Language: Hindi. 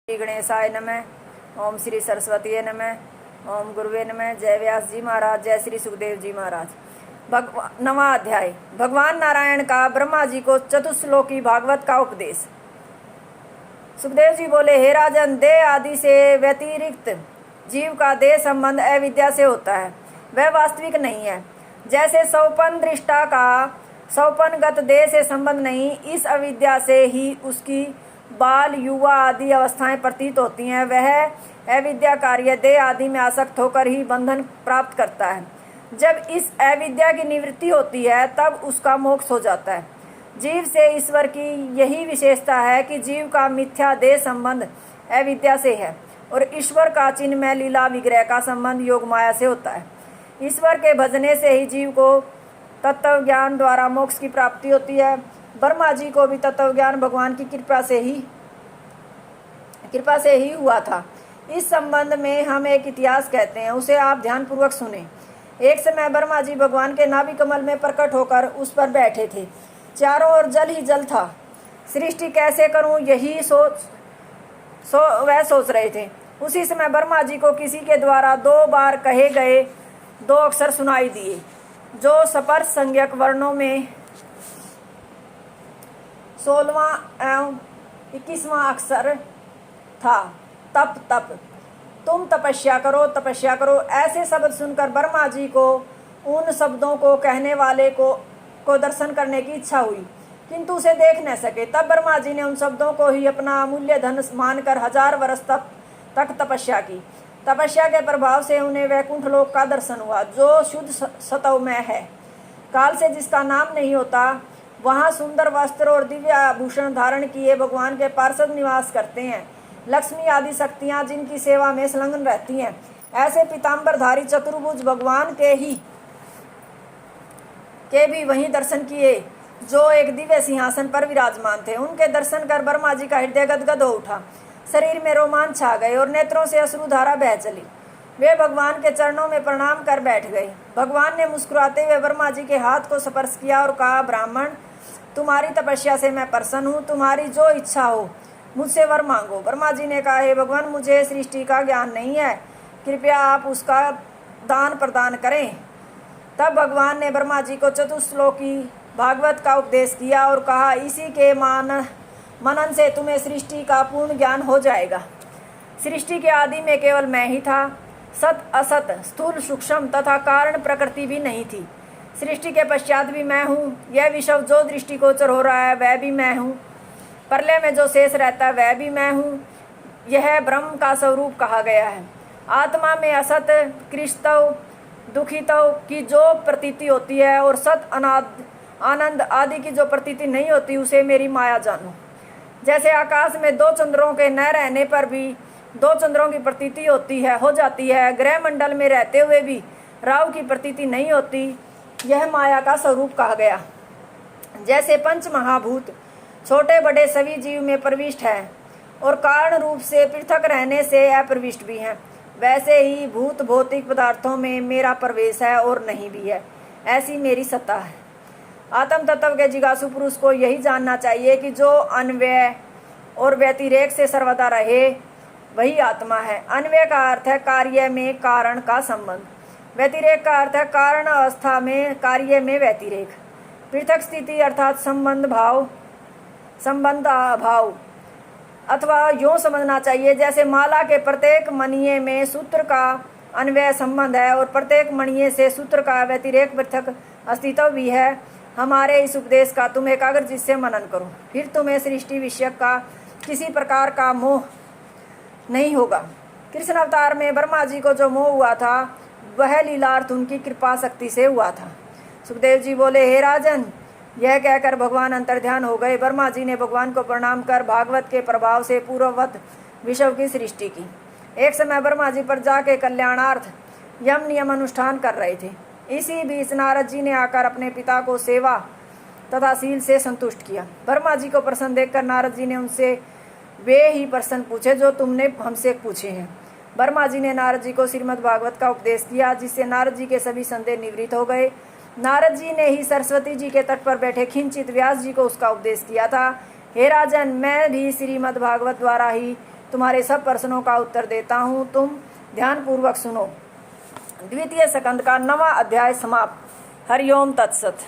श्री गणेशाय नमः। ओम श्री सरस्वती नमः। ओम गुरुवे नमः। जय व्यास जी महाराज। जय श्री सुखदेव जी महाराज। नवा अध्याय। भगवान नारायण का ब्रह्मा जी को चतुश्लोकी भागवत का उपदेश। सुखदेव जी बोले, हे राजन, देह आदि से व्यतिरिक्त जीव का देह संबंध अविद्या से होता है, वह वास्तविक नहीं है। जैसे सौपन दृष्टा का सौपनगत देह से संबंध नहीं, इस अविद्या से ही उसकी बाल युवा आदि अवस्थाएं प्रतीत होती हैं। वह अविद्या कार्य देह आदि में आसक्त होकर ही बंधन प्राप्त करता है। जब इस अविद्या की निवृत्ति होती है तब उसका मोक्ष हो जाता है। जीव से ईश्वर की यही विशेषता है कि जीव का मिथ्या देह संबंध अविद्या से है और ईश्वर का चिन्मय लीला विग्रह का संबंध योग माया से होता है। ईश्वर के भजने से ही जीव को तत्व ज्ञान द्वारा मोक्ष की प्राप्ति होती है। ब्रह्मा जी को भी तत्व ज्ञान भगवान की कृपा से ही हुआ था। इस संबंध में हम एक इतिहास कहते हैं, उसे आप ध्यानपूर्वक सुने। एक समय ब्रह्मा जी भगवान के नाभि कमल में प्रकट होकर उस पर बैठे थे। चारों ओर जल ही जल था। सृष्टि कैसे करूं, यही वह सोच रहे थे। उसी समय ब्रह्मा जी को किसी के द्वारा 2 बार कहे गए 2 अक्षर सुनाई दिए, जो स्पर्श संज्ञक वर्णों में 16वां एवं 21वां अक्षर था। तप तप, तुम तपस्या करो। ऐसे शब्द सुनकर ब्रह्मा जी को उन शब्दों को कहने वाले को दर्शन करने की इच्छा हुई, किंतु उसे देख न सके। तब ब्रह्मा जी ने उन शब्दों को ही अपना अमूल्य धन मानकर 1000 वर्ष तक तपस्या की। तपस्या के प्रभाव से उन्हें वैकुंठ लोक का दर्शन हुआ, जो शुद्ध सतोमय है। काल से जिसका नाम नहीं होता, वहाँ सुंदर वस्त्र और दिव्य आभूषण धारण किए भगवान के पार्षद निवास करते हैं। लक्ष्मी आदि शक्तियाँ जिनकी सेवा में संलग्न रहती हैं। ऐसे पीताम्बरधारी चतुर्भुज भगवान के भी वहीं दर्शन किए, जो एक दिव्य सिंहासन पर विराजमान थे। उनके दर्शन कर ब्रह्मा जी का हृदय गदगद हो उठा, शरीर में रोमांच छा गए और नेत्रों से अश्रुधारा बह चली। वे भगवान के चरणों में प्रणाम कर बैठ गए। भगवान ने मुस्कुराते हुए ब्रह्मा जी के हाथ को स्पर्श किया और कहा, ब्राह्मण, तुम्हारी तपस्या से मैं प्रसन्न हूँ। तुम्हारी जो इच्छा हो मुझसे वर मांगो। ब्रह्मा जी ने कहा, हे भगवान, मुझे सृष्टि का ज्ञान नहीं है, कृपया आप उसका दान प्रदान करें। तब भगवान ने ब्रह्मा जी को चतुश्लोकी भागवत का उपदेश किया और कहा, इसी के मनन से तुम्हें सृष्टि का पूर्ण ज्ञान हो जाएगा। सृष्टि के आदि में केवल मैं ही था। सत असत, स्थूल सूक्ष्म तथा कारण प्रकृति भी नहीं थी। सृष्टि के पश्चात भी मैं हूँ। यह विश्व जो दृष्टिगोचर हो रहा है वह भी मैं हूँ। प्रलय में जो शेष रहता है वह भी मैं हूँ। यह ब्रह्म का स्वरूप कहा गया है। आत्मा में असत, कृष्तव, दुखितव की जो प्रतीति होती है और सत आनंद आदि की जो प्रतीति नहीं होती, उसे मेरी माया जानो। जैसे आकाश में 2 चंद्रों के न रहने पर भी 2 चंद्रों की प्रतीति हो जाती है, ग्रह मंडल में रहते हुए भी राहु की प्रतीति नहीं होती, यह माया का स्वरूप कहा गया। जैसे 5 महाभूत छोटे बड़े सभी जीव में प्रविष्ट है और कारण रूप से पृथक रहने से अप्रविष्ट भी हैं, वैसे ही भूत भौतिक पदार्थों में मेरा प्रवेश है और नहीं भी है। ऐसी मेरी सत्ता है। आत्म तत्व के जिज्ञासु पुरुष को यही जानना चाहिए कि जो अन्वय और व्यतिरेक से सर्वदा रहे वही आत्मा है। अन्वय का अर्थ है कार्य में कारण का संबंध। व्यतिरेक का अर्थ है कारण अवस्था में कार्य में व्यतिरेक। पृथक स्थिति अर्थात संबंध अभाव, अथवा यूँ समझना चाहिए जैसे माला के प्रत्येक मणिये में सूत्र का अन्वय संबंध है और प्रत्येक मणिये से सूत्र का व्यतिरेक पृथक अस्तित्व भी है। हमारे इस उपदेश का तुम एकाग्रचित्त से मनन करो, फिर तुम्हें सृष्टि विषय का किसी प्रकार का मोह नहीं होगा। कृष्ण अवतार में ब्रह्मा जी को जो मोह हुआ था, वह लीलार्थ उनकी कृपा शक्ति से हुआ था। सुखदेव जी बोले, हे राजन, यह कहकर भगवान अंतर्ध्यान हो गए। ब्रह्मा जी ने भगवान को प्रणाम कर भागवत के प्रभाव से पूर्ववत विश्व की सृष्टि की। एक समय ब्रह्मा जी प्रजा के कल्याणार्थ यम नियम अनुष्ठान कर रहे थे। इसी बीच नारद जी ने आकर अपने पिता को सेवा तथा शील से संतुष्ट किया। ब्रह्मा जी को प्रसन्न देखकर नारद जी ने उनसे वे ही प्रश्न पूछे जो तुमने हमसे पूछे हैं। ब्रह्मा जी ने नारद जी को श्रीमद् भागवत का उपदेश किया, जिससे नारद जी के सभी संदेह निवृत्त हो गए। नारद जी ने ही सरस्वती जी के तट पर बैठे खिंचित व्यास जी को उसका उपदेश किया था। हे राजन, मैं भी श्रीमद् भागवत द्वारा ही तुम्हारे सब प्रश्नों का उत्तर देता हूँ, तुम ध्यानपूर्वक सुनो। द्वितीय स्कंद का 9वां अध्याय समाप्त। हरिओम तत्सत।